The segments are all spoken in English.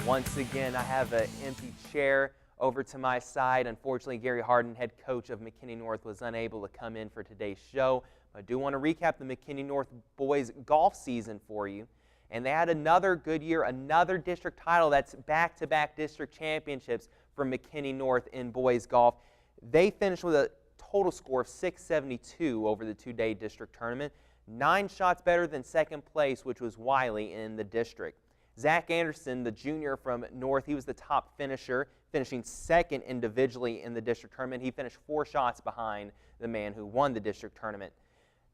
Once again, I have an empty chair over to my side. Unfortunately, Gary Harden, head coach of McKinney North, was unable to come in for today's show. I do want to recap the McKinney North boys golf season for you. And they had another good year, another district title. That's back-to-back district championships for McKinney North in boys golf. They finished with a total score of 672 over the two-day district tournament. 9 shots better than second place, which was Wiley in the district. Zach Anderson, the junior from North, he was the top finisher, finishing second individually in the district tournament. He finished 4 shots behind the man who won the district tournament.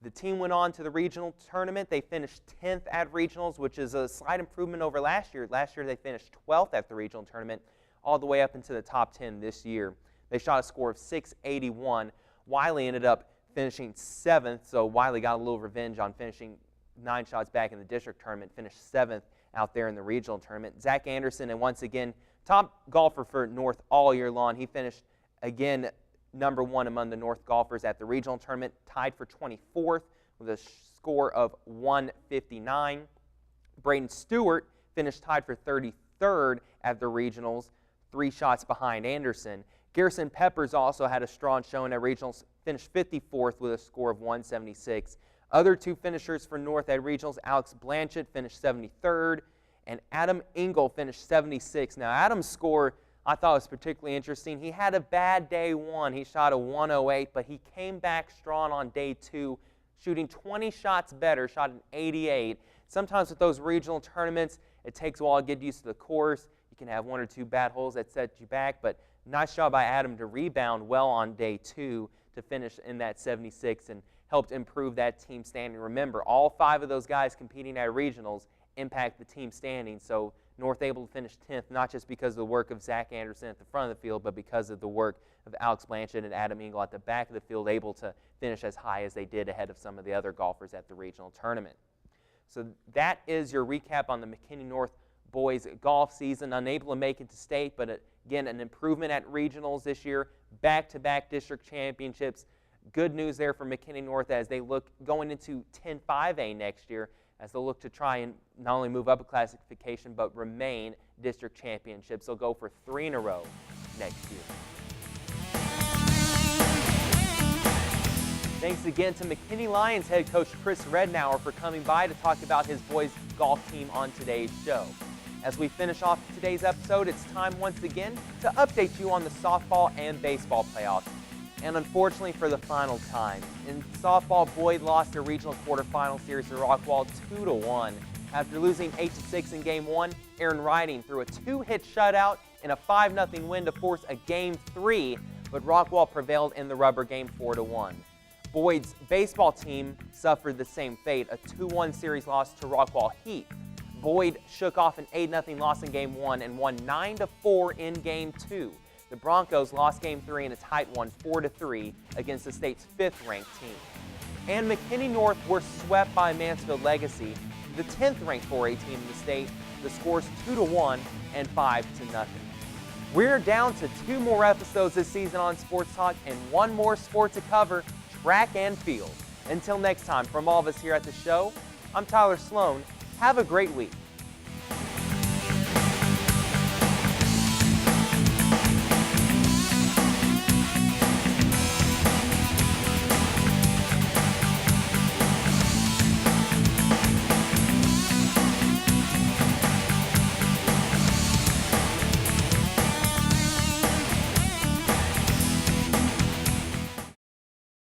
The team went on to the regional tournament. They finished 10th at regionals, which is a slight improvement over last year. Last year they finished 12th at the regional tournament, all the way up into the top 10 this year. They shot a score of 681. Wiley ended up finishing 7th, so Wiley got a little revenge on finishing 9 shots back in the district tournament, finished 7th out there in the regional tournament. Zach Anderson, and once again, top golfer for North all year long. He finished, again, number 1 among the North golfers at the regional tournament, tied for 24th with a score of 159. Braden Stewart finished tied for 33rd at the regionals, 3 shots behind Anderson. Garrison Peppers also had a strong showing at regionals, finished 54th with a score of 176. Other 2 finishers for North at regionals, Alex Blanchett finished 73rd, and Adam Engel finished 76th. Now, Adam's score I thought was particularly interesting. He had a bad day 1. He shot a 108, but he came back strong on day 2, shooting 20 shots better, shot an 88. Sometimes with those regional tournaments, it takes a while to get used to the course. You can have 1 or 2 bad holes that set you back, but nice job by Adam to rebound well on day 2 to finish in that 76 and helped improve that team standing. Remember, all 5 of those guys competing at regionals impact the team standing, so North able to finish 10th, not just because of the work of Zach Anderson at the front of the field, but because of the work of Alex Blanchett and Adam Engel at the back of the field, able to finish as high as they did ahead of some of the other golfers at the regional tournament. So that is your recap on the McKinney North boys golf season. Unable to make it to state, but again, an improvement at regionals this year, back-to-back district championships. Good news there for McKinney North as they look going into 10-5A next year, as they'll look to try and not only move up a classification, but remain district championships. They'll go for 3 in a row next year. Thanks again to McKinney Lions head coach Chris Rednauer for coming by to talk about his boys golf team on today's show. As we finish off today's episode, it's time once again to update you on the softball and baseball playoffs. And unfortunately for the final time, in softball, Boyd lost their regional quarterfinal series to Rockwall 2-1. After losing 8-6 in Game 1, Aaron Riding threw a 2-hit shutout in a 5-0 win to force a Game 3, but Rockwall prevailed in the rubber game 4-1. Boyd's baseball team suffered the same fate, a 2-1 series loss to Rockwall Heath. Boyd shook off an 8-0 loss in Game 1 and won 9-4 in Game 2. The Broncos lost Game 3 in a tight one, 4-3, against the state's 5th-ranked team. And McKinney North were swept by Mansfield Legacy, the 10th-ranked 4A team in the state. The scores 2-1 and 5-0. We're down to 2 more episodes this season on Sports Talk and 1 more sport to cover, track and field. Until next time, from all of us here at the show, I'm Tyler Sloan. Have a great week.